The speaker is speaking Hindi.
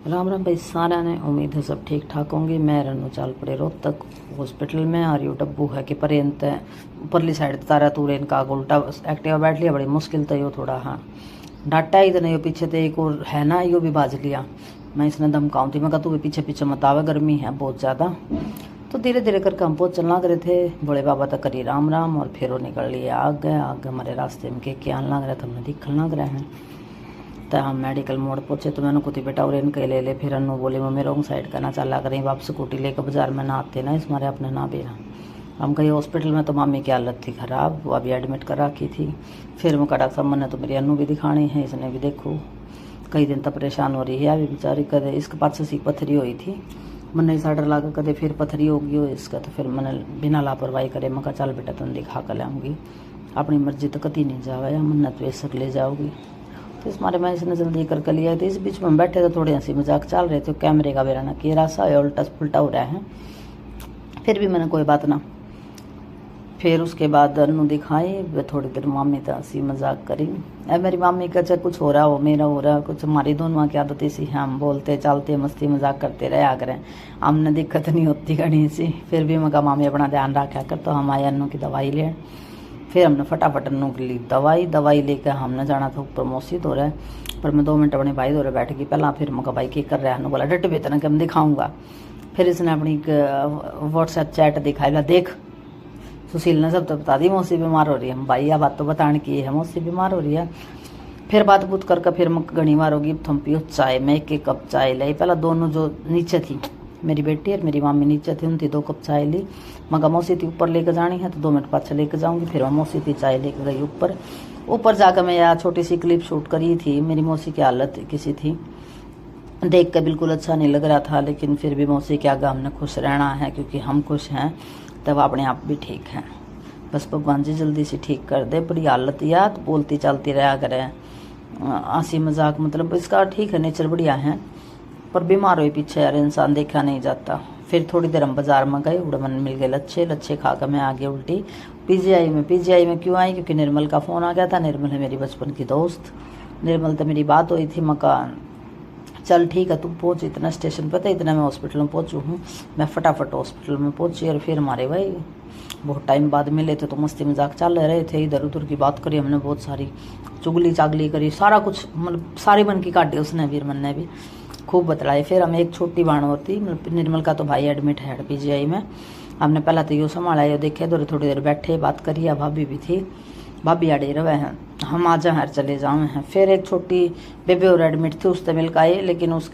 राम राम भाई सारा ने। उम्मीद है सब ठीक ठाक होंगे। मैं रनू चाल पड़े रोहतक हॉस्पिटल में आ रही हूँ। डब्बू है कि पर्यंत ऊपरली साइड तारा तूरे इनका उल्टा एक्टिवा बैठ लिया, बड़ी मुश्किल तो यो थोड़ा हाँ डाटा ही तो नहीं। पीछे तो एक और है ना, यो भी बाज लिया। मैं इसने धमकाऊँ थी, मैं कहा तू भी पीछे पीछे मत आवे, गर्मी है बहुत ज़्यादा। तो धीरे धीरे करके हम पहुँच चलना करे थे। भोले बाबा तक करी राम राम और फिर वो निकल लिए आगे हमारे रास्ते में के आने लग रहा था, हमने दिखने लग रहे हैं। तो हम मेडिकल मोड़ पहुँचे तो मैंने कुछ बेटा और इनके ले फिर अनु बोले मैं रोंग साइड करना चला करें, वापस स्कूटी लेकर बाजार में ना आते ना, इस मारे अपने ना भी रहा। हम कहीं हॉस्पिटल में तो मामी की हालत थी ख़राब, वो अभी एडमिट कर रखी थी। फिर मैं डॉक्टर साहब मैंने तो मेरी अनु भी दिखानी है, इसने भी देखो कई दिन तक परेशान हो रही है अभी बेचारी। कदे इसके पास से पत्थरी हुई थी, मैंने साइड लगा कदे फिर पत्थरी होगी हो इसका। तो फिर मैंने बिना लापरवाही करे मैं कहा चल बेटा तुम दिखा कर लाऊंगी, अपनी मर्जी तो कती नहीं जावा या मन्नत वे सक ले जाओगी। तो इस मारे मैं इसने जल्दी करके लिया। तो इस बीच में हम बैठे तो थोड़ी हंसी मजाक चल रहे थे, कैमरे का बेरा ना कि रासा है उल्टा पुलटा हो रहा है। फिर भी मैंने कोई बात ना। फिर उसके बाद अनु दिखाई, थोड़ी देर मामी तो हंसी मजाक करी। अब मेरी मामी का चाहे कुछ हो रहा हो मेरा हो रहा कुछ, हमारी दोनों की आदत ऐसी है, हम बोलते चलते मस्ती मजाक करते रहे आगे रहे, हमने दिक्कत नहीं होती घनी सी। फिर भी मैं कहा मामी अपना ध्यान रखा कर। तो हम आए अनु की दवाई ले। फिर हमने फटाफट अनु के लिए दवाई लेकर हमने जाना था ऊपर मौसी हो रहा है। पर मैं 2 मिनट अपने भाई दौरे बैठ गई पहला। फिर मैं कहा भाई क्या कर रहा है, बोला डट बेतना कि हम दिखाऊंगा। फिर इसने अपनी व्हाट्सएप चैट दिखाई ला, देख सुशील ने सब तो बता दी मौसी बीमार हो रही है। भाई यह बात तो बताने की है, मौसी बीमार हो रही है। फिर बात बूत करके फिर मैं घनी बार होगी थम पियो चाय। मैं 1 कप चाय लाई पहला, दोनों जो नीचे थी मेरी बेटी और मेरी मामी नीचे थी, उनकी 2 कप चाय ली। मगर मौसी थी ऊपर लेकर जानी है तो 2 मिनट पाछे लेकर जाऊंगी। फिर मैं मौसी थी चाय लेकर गई ऊपर जाकर मैं यह छोटी सी क्लिप शूट करी थी। मेरी मौसी की हालत किसी थी, देख कर बिल्कुल अच्छा नहीं लग रहा था, लेकिन फिर भी मौसी के आगे हमने खुश रहना है क्योंकि हम खुश हैं तब अपने आप भी ठीक हैं। बस भगवान जी जल्दी से ठीक कर दे। बड़ी हालत याद बोलती चलती रहा करे, हंसी मजाक मतलब इसका ठीक है, नेचर बढ़िया है। पर बीमार हुई पीछे यार इंसान देखा नहीं जाता। फिर थोड़ी देर हम बाजार में गए, उड़मन मिल गए लच्छे खा कर मैं आ गई उल्टी पीजीआई में क्यों आई, क्योंकि निर्मल का फ़ोन आ गया था। निर्मल है मेरी बचपन की दोस्त, निर्मल तो मेरी बात हुई थी। मकान चल ठीक है तू पहुँच, इतना स्टेशन पर था इतना मैं हॉस्पिटल में पहुँचू हूँ। मैं फटाफट हॉस्पिटल में पहुँची और फिर हमारे भाई बहुत टाइम बाद मिले थे तो मस्ती मजाक चल रहे थे, इधर उधर की बात करी हमने, बहुत सारी चुगली चागली करी, सारा कुछ मतलब सारी मन की काटी उसने भी मन ने भी खूब बतलाए। फिर हम एक छोटी बहन होती मतलब निर्मल का तो भाई एडमिट है पीजीआई में। हमने पहला तो यो संभाला, ये देखे तो थोड़ी देर बैठे बात करिए, भाभी भी थी, भाभी अड़े रहे हैं हम आ जाए चले जाए हैं। फिर एक छोटी बेबी और एडमिट थी उससे मिल के आए, लेकिन उसके